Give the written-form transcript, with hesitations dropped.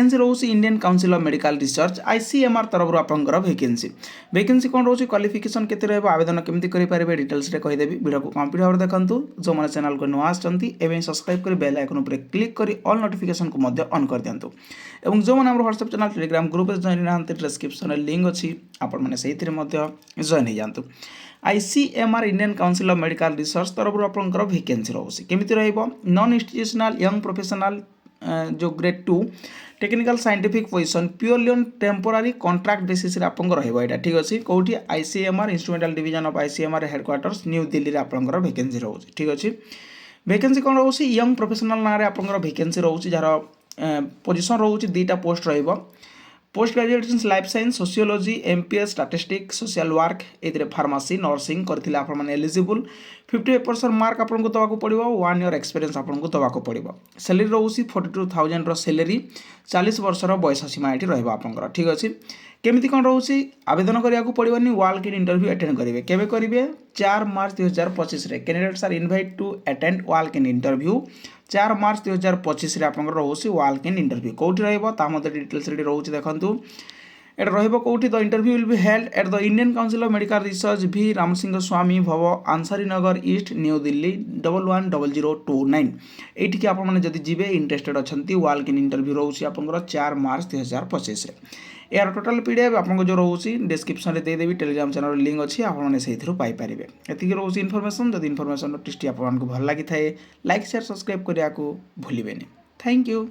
Vacancy रोचे Indian Council of Medical research ICMR तरफ आपंकर वैकेंसी कौन रोचे क्वालिफिकेशन केते रहबो आवेदन केमती करि पारिबे डिटेल्स रे कहिदेबी वीडियो को कंप्लीट भाव देखंतु जो माने चैनल को नुआ आछंती एबे सब्सक्राइब करि बेल आइकन ऊपर क्लिक करि ऑल नोटिफिकेशन को मध्य ऑन कर दियंतु एवं जो माने हमर व्हाट्सएप चैनल टेलीग्राम ग्रुप रे जॉइन नाहंते डिस्क्रिप्शन रे लिंक अछि आपण माने सेहिथिरे मध्य जॉइन हे जांतु ICMR Indian Council of Medical Research तरफ आपंकर वैकेंसी रोचे केमती रहबो नॉन इंस्टीट्यूशनल यंग प्रोफेशनल जो grade 2 technical scientific position purely on temporary contract basis रे आपंकर रहबो एटा ठीक अछि कोठी ICMR instrumental division of ICMR headquarters new Delhi रे आपंकर वैकेंसी रोचे ठीक अछि वैकेंसी कोन रोचे यंग प्रोफेशनल ना रे आपंकर वैकेंसी रोचे जार पोजीशन रोचे दुटा पोस्ट रहबो post graduation life science sociology MPS statistics social work ए फार्मासी नर्सिंग करथिले आपण माने एलिजिबल 58% मार्क आपन को दवाको पड़िबो 1 ईयर एक्सपीरियंस आपन को दवाको पड़िबो सैलरी रोसी 42000 रो सैलरी 40 वर्ष रो बयस सीमा एठी रहबो आपनकर ठीक अछि केमिति कोन रोसी आवेदन करिया को पड़िबनी वॉक इन इंटरव्यू अटेंड करिवे केबे करिवे 4 मार्च 2025 रे candidates are invite to attend walk in interview 4 March 2025 रे आपनकर रोसी वॉक इन इंटरव्यू कोठी रहबो ता मते डिटेल्स रेडी रोची देखंतु एटा रहबो कोठी the interview will be held at the Indian Council of Medical research भी रामसिंह स्वामी भव आंसारी नगर ईस्ट न्यू दिल्ली 110029 एठी के आपण माने जदि जिबे इंटरेस्टेड अछंती वॉक इन इंटरव्यू रोची आपनकर 4 मार्च 2025 रे यार टोटल पीडीएफ आपन जो रोची डिस्क्रिप्शन रे दे देबी टेलीग्राम चैनल लिंक अछि आपण माने सेहिथरु पाई परिबे एतिकी रोची इन्फॉर्मेशन जदि इन्फॉर्मेशन टिस्टी आपण को भल लागि थाए लाइक शेयर सब्सक्राइब करिया को भूलिबेनी थैंक यू।